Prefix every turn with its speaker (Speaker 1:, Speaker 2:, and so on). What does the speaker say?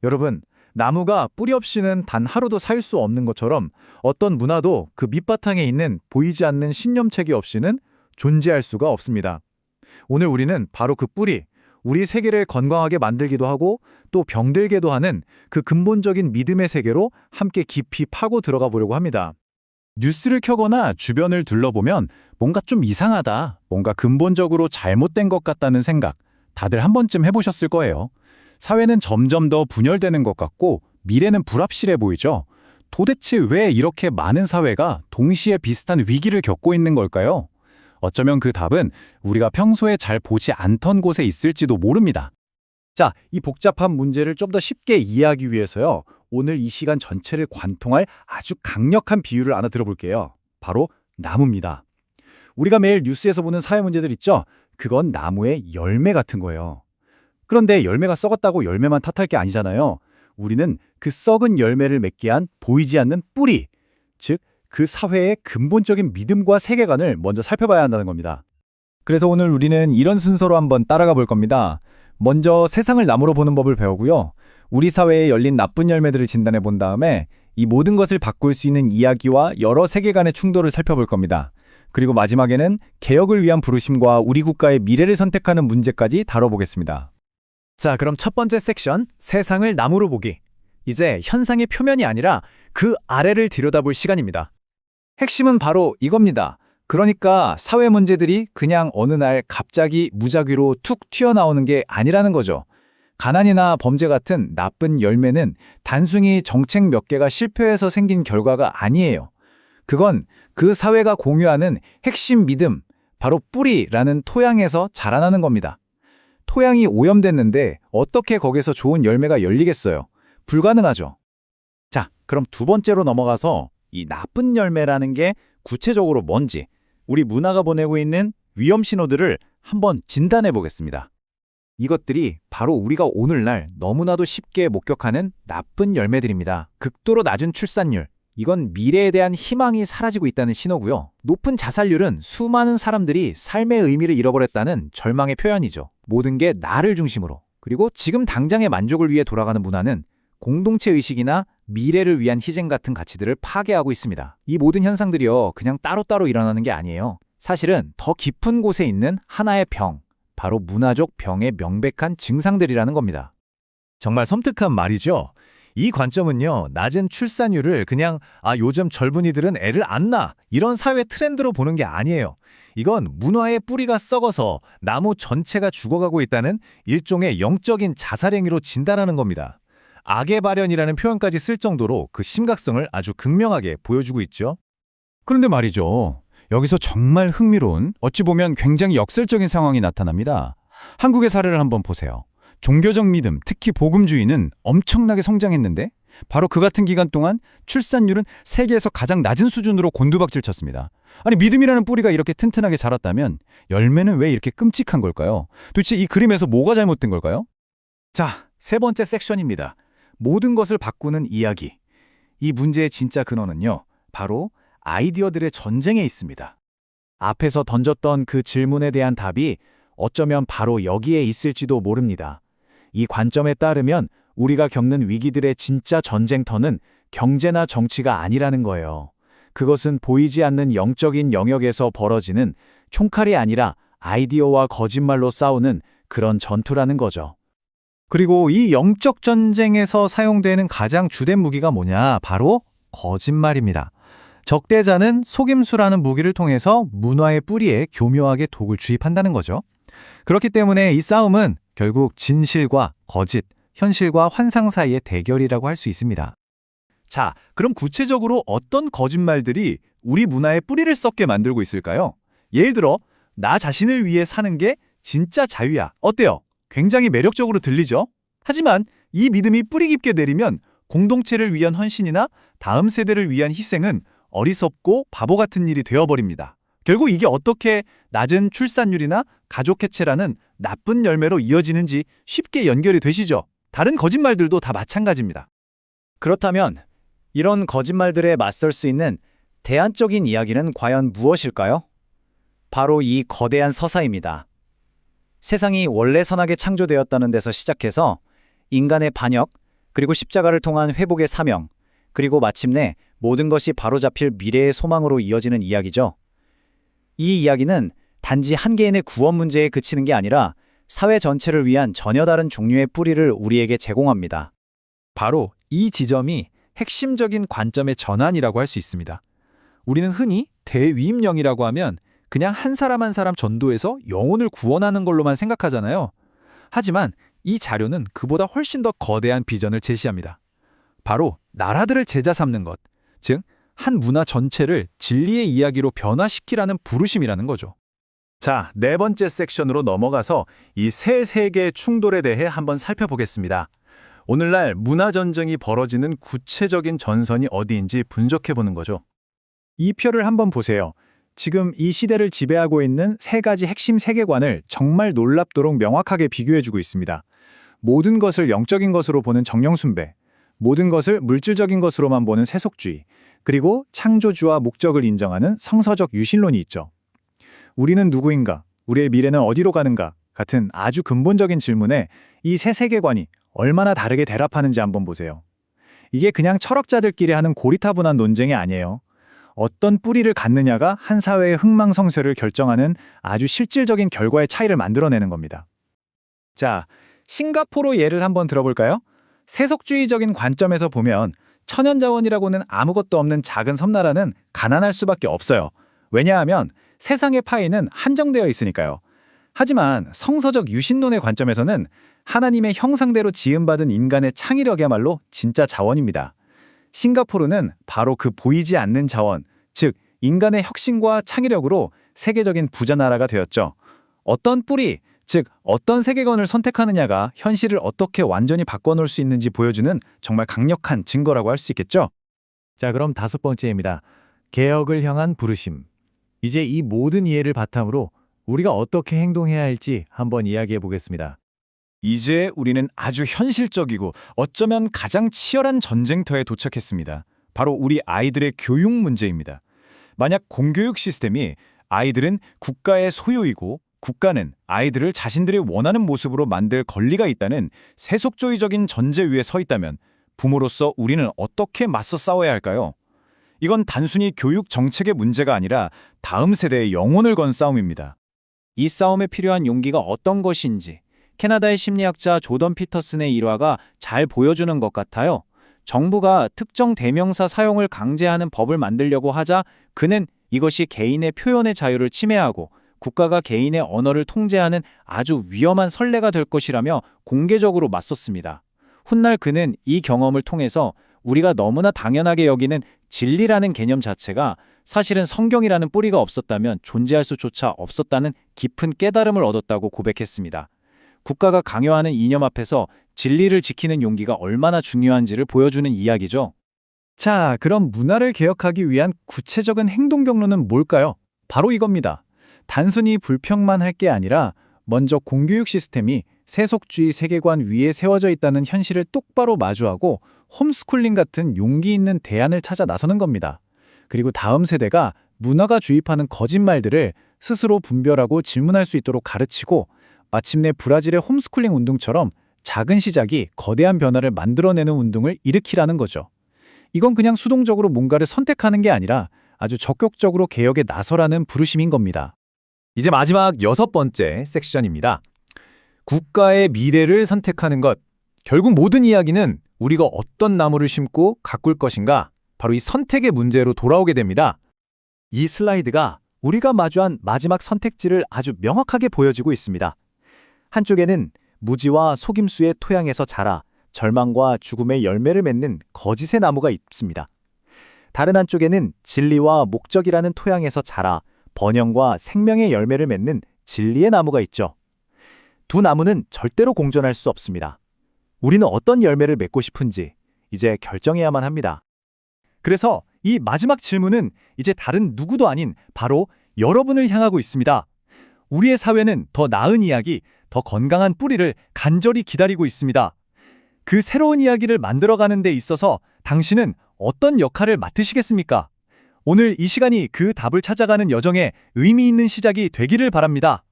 Speaker 1: 여러분, 나무가 뿌리 없이는 단 하루도 살 수 없는 것처럼 어떤 문화도 그 밑바탕에 있는 보이지 않는 신념체계 없이는 존재할 수가 없습니다. 오늘 우리는 바로 그 뿌리, 우리 세계를 건강하게 만들기도 하고 또 병들게도 하는 그 근본적인 믿음의 세계로 함께 깊이 파고 들어가 보려고 합니다.
Speaker 2: 뉴스를 켜거나 주변을 둘러보면 뭔가 좀 이상하다, 뭔가 근본적으로 잘못된 것 같다는 생각, 다들 한 번쯤 해보셨을 거예요. 사회는 점점 더 분열되는 것 같고 미래는 불확실해 보이죠? 도대체 왜 이렇게 많은 사회가 동시에 비슷한 위기를 겪고 있는 걸까요? 어쩌면 그 답은 우리가 평소에 잘 보지 않던 곳에 있을지도 모릅니다.
Speaker 1: 자, 이 복잡한 문제를 좀 더 쉽게 이해하기 위해서요. 오늘 이 시간 전체를 관통할 아주 강력한 비유를 하나 들어볼게요. 바로 나무입니다. 우리가 매일 뉴스에서 보는 사회 문제들 있죠? 그건 나무의 열매 같은 거예요. 그런데 열매가 썩었다고 열매만 탓할 게 아니잖아요. 우리는 그 썩은 열매를 맺게 한 보이지 않는 뿌리, 즉 그 사회의 근본적인 믿음과 세계관을 먼저 살펴봐야 한다는 겁니다. 그래서 오늘 우리는 이런 순서로 한번 따라가 볼 겁니다. 먼저 세상을 나무로 보는 법을 배우고요. 우리 사회에 열린 나쁜 열매들을 진단해 본 다음에 이 모든 것을 바꿀 수 있는 이야기와 여러 세계관의 충돌을 살펴볼 겁니다. 그리고 마지막에는 개혁을 위한 부르심과 우리 국가의 미래를 선택하는 문제까지 다뤄보겠습니다. 자, 그럼 첫 번째 섹션, 세상을 나무로 보기. 이제 현상의 표면이 아니라 그 아래를 들여다볼 시간입니다. 핵심은 바로 이겁니다. 그러니까 사회 문제들이 그냥 어느 날 갑자기 무작위로 툭 튀어나오는 게 아니라는 거죠. 가난이나 범죄 같은 나쁜 열매는 단순히 정책 몇 개가 실패해서 생긴 결과가 아니에요. 그건 그 사회가 공유하는 핵심 믿음, 바로 뿌리라는 토양에서 자라나는 겁니다. 토양이 오염됐는데 어떻게 거기서 좋은 열매가 열리겠어요? 불가능하죠. 자, 그럼 두 번째로 넘어가서 이 나쁜 열매라는 게 구체적으로 뭔지, 우리 문화가 보내고 있는 위험 신호들을 한번 진단해 보겠습니다. 이것들이 바로 우리가 오늘날 너무나도 쉽게 목격하는 나쁜 열매들입니다. 극도로 낮은 출산율, 이건 미래에 대한 희망이 사라지고 있다는 신호고요. 높은 자살률은 수많은 사람들이 삶의 의미를 잃어버렸다는 절망의 표현이죠. 모든 게 나를 중심으로, 그리고 지금 당장의 만족을 위해 돌아가는 문화는 공동체 의식이나 미래를 위한 희생 같은 가치들을 파괴하고 있습니다. 이 모든 현상들이요, 그냥 따로따로 일어나는 게 아니에요. 사실은 더 깊은 곳에 있는 하나의 병, 바로 문화적 병의 명백한 증상들이라는 겁니다. 정말 섬뜩한 말이죠. 이 관점은요, 낮은 출산율을 그냥 요즘 젊은이들은 애를 안 낳아, 이런 사회 트렌드로 보는 게 아니에요. 이건 문화의 뿌리가 썩어서 나무 전체가 죽어가고 있다는 일종의 영적인 자살 행위로 진단하는 겁니다. 악의 발현이라는 표현까지 쓸 정도로 그 심각성을 아주 극명하게 보여주고 있죠.
Speaker 2: 그런데 말이죠. 여기서 정말 흥미로운, 어찌 보면 굉장히 역설적인 상황이 나타납니다. 한국의 사례를 한번 보세요. 종교적 믿음, 특히 복음주의는 엄청나게 성장했는데 바로 그 같은 기간 동안 출산율은 세계에서 가장 낮은 수준으로 곤두박질 쳤습니다. 아니, 믿음이라는 뿌리가 이렇게 튼튼하게 자랐다면 열매는 왜 이렇게 끔찍한 걸까요? 도대체 이 그림에서 뭐가 잘못된 걸까요?
Speaker 1: 자, 세 번째 섹션입니다. 모든 것을 바꾸는 이야기. 이 문제의 진짜 근원은요, 바로 아이디어들의 전쟁에 있습니다. 앞에서 던졌던 그 질문에 대한 답이 어쩌면 바로 여기에 있을지도 모릅니다. 이 관점에 따르면 우리가 겪는 위기들의 진짜 전쟁터는 경제나 정치가 아니라는 거예요. 그것은 보이지 않는 영적인 영역에서 벌어지는 총칼이 아니라 아이디어와 거짓말로 싸우는 그런 전투라는 거죠. 그리고 이 영적 전쟁에서 사용되는 가장 주된 무기가 뭐냐? 바로 거짓말입니다. 적대자는 속임수라는 무기를 통해서 문화의 뿌리에 교묘하게 독을 주입한다는 거죠. 그렇기 때문에 이 싸움은 결국 진실과 거짓, 현실과 환상 사이의 대결이라고 할 수 있습니다. 자, 그럼 구체적으로 어떤 거짓말들이 우리 문화의 뿌리를 썩게 만들고 있을까요? 예를 들어, 나 자신을 위해 사는 게 진짜 자유야. 어때요? 굉장히 매력적으로 들리죠? 하지만 이 믿음이 뿌리 깊게 내리면 공동체를 위한 헌신이나 다음 세대를 위한 희생은 어리석고 바보 같은 일이 되어버립니다. 결국 이게 어떻게 낮은 출산율이나 가족 해체라는 나쁜 열매로 이어지는지 쉽게 연결이 되시죠? 다른 거짓말들도 다 마찬가지입니다. 그렇다면 이런 거짓말들에 맞설 수 있는 대안적인 이야기는 과연 무엇일까요? 바로 이 거대한 서사입니다. 세상이 원래 선하게 창조되었다는 데서 시작해서 인간의 반역,
Speaker 3: 그리고 십자가를 통한 회복의 사명, 그리고 마침내 모든 것이 바로잡힐 미래의 소망으로 이어지는 이야기죠. 이 이야기는 단지 한 개인의 구원 문제에 그치는 게 아니라 사회 전체를 위한 전혀 다른 종류의 뿌리를 우리에게 제공합니다.
Speaker 2: 바로 이 지점이 핵심적인 관점의 전환이라고 할 수 있습니다. 우리는 흔히 대위임령이라고 하면 그냥 한 사람 한 사람 전도해서 영혼을 구원하는 걸로만 생각하잖아요. 하지만 이 자료는 그보다 훨씬 더 거대한 비전을 제시합니다. 바로 나라들을 제자 삼는 것, 즉 한 문화 전체를 진리의 이야기로 변화시키라는 부르심이라는 거죠. 자, 네 번째 섹션으로 넘어가서 이 세 세계의 충돌에 대해 한번 살펴보겠습니다. 오늘날 문화 전쟁이 벌어지는 구체적인 전선이 어디인지 분석해보는 거죠.
Speaker 1: 이 표를 한번 보세요. 지금 이 시대를 지배하고 있는 세 가지 핵심 세계관을 정말 놀랍도록 명확하게 비교해주고 있습니다. 모든 것을 영적인 것으로 보는 정령숭배, 모든 것을 물질적인 것으로만 보는 세속주의, 그리고 창조주와 목적을 인정하는 성서적 유신론이 있죠. 우리는 누구인가? 우리의 미래는 어디로 가는가? 같은 아주 근본적인 질문에 이 세 세계관이 얼마나 다르게 대립하는지 한번 보세요. 이게 그냥 철학자들끼리 하는 고리타분한 논쟁이 아니에요. 어떤 뿌리를 갖느냐가 한 사회의 흥망성쇠를 결정하는 아주 실질적인 결과의 차이를 만들어내는 겁니다. 자, 싱가포르 예를 한번 들어볼까요? 세속주의적인 관점에서 보면 천연자원이라고는 아무것도 없는 작은 섬나라는 가난할 수밖에 없어요. 왜냐하면 세상의 파이는 한정되어 있으니까요. 하지만 성서적 유신론의 관점에서는 하나님의 형상대로 지음받은 인간의 창의력이야말로 진짜 자원입니다. 싱가포르는 바로 그 보이지 않는 자원, 즉 인간의 혁신과 창의력으로 세계적인 부자 나라가 되었죠. 어떤 뿌리, 즉 어떤 세계관을 선택하느냐가 현실을 어떻게 완전히 바꿔놓을 수 있는지 보여주는 정말 강력한 증거라고 할 수 있겠죠. 자, 그럼 다섯 번째입니다. 개혁을 향한 부르심. 이제 이 모든 이해를 바탕으로 우리가 어떻게 행동해야 할지 한번 이야기해 보겠습니다.
Speaker 2: 이제 우리는 아주 현실적이고 어쩌면 가장 치열한 전쟁터에 도착했습니다. 바로 우리 아이들의 교육 문제입니다. 만약 공교육 시스템이 아이들은 국가의 소유이고 국가는 아이들을 자신들이 원하는 모습으로 만들 권리가 있다는 세속주의적인 전제 위에 서 있다면 부모로서 우리는 어떻게 맞서 싸워야 할까요? 이건 단순히 교육 정책의 문제가 아니라 다음 세대의 영혼을 건 싸움입니다.
Speaker 3: 이 싸움에 필요한 용기가 어떤 것인지 캐나다의 심리학자 조던 피터슨의 일화가 잘 보여주는 것 같아요. 정부가 특정 대명사 사용을 강제하는 법을 만들려고 하자 그는 이것이 개인의 표현의 자유를 침해하고 국가가 개인의 언어를 통제하는 아주 위험한 선례가 될 것이라며 공개적으로 맞섰습니다. 훗날 그는 이 경험을 통해서 우리가 너무나 당연하게 여기는 진리라는 개념 자체가 사실은 성경이라는 뿌리가 없었다면 존재할 수조차 없었다는 깊은 깨달음을 얻었다고 고백했습니다. 국가가 강요하는 이념 앞에서 진리를 지키는 용기가 얼마나 중요한지를 보여주는 이야기죠.
Speaker 1: 자, 그럼 문화를 개혁하기 위한 구체적인 행동 경로는 뭘까요? 바로 이겁니다. 단순히 불평만 할 게 아니라 먼저 공교육 시스템이 세속주의 세계관 위에 세워져 있다는 현실을 똑바로 마주하고 홈스쿨링 같은 용기 있는 대안을 찾아 나서는 겁니다. 그리고 다음 세대가 문화가 주입하는 거짓말들을 스스로 분별하고 질문할 수 있도록 가르치고 마침내 브라질의 홈스쿨링 운동처럼 작은 시작이 거대한 변화를 만들어내는 운동을 일으키라는 거죠. 이건 그냥 수동적으로 뭔가를 선택하는 게 아니라 아주 적극적으로 개혁에 나서라는 부르심인 겁니다.
Speaker 2: 이제 마지막 여섯 번째 섹션입니다. 국가의 미래를 선택하는 것. 결국 모든 이야기는 우리가 어떤 나무를 심고 가꿀 것인가, 바로 이 선택의 문제로 돌아오게 됩니다. 이 슬라이드가 우리가 마주한 마지막 선택지를 아주 명확하게 보여주고 있습니다. 한쪽에는 무지와 속임수의 토양에서 자라 절망과 죽음의 열매를 맺는 거짓의 나무가 있습니다. 다른 한쪽에는 진리와 목적이라는 토양에서 자라 번영과 생명의 열매를 맺는 진리의 나무가 있죠. 두 나무는 절대로 공존할 수 없습니다. 우리는 어떤 열매를 맺고 싶은지 이제 결정해야만 합니다.
Speaker 1: 그래서 이 마지막 질문은 이제 다른 누구도 아닌 바로 여러분을 향하고 있습니다. 우리의 사회는 더 나은 이야기, 더 건강한 뿌리를 간절히 기다리고 있습니다. 그 새로운 이야기를 만들어가는 데 있어서 당신은 어떤 역할을 맡으시겠습니까? 오늘 이 시간이 그 답을 찾아가는 여정에 의미 있는 시작이 되기를 바랍니다.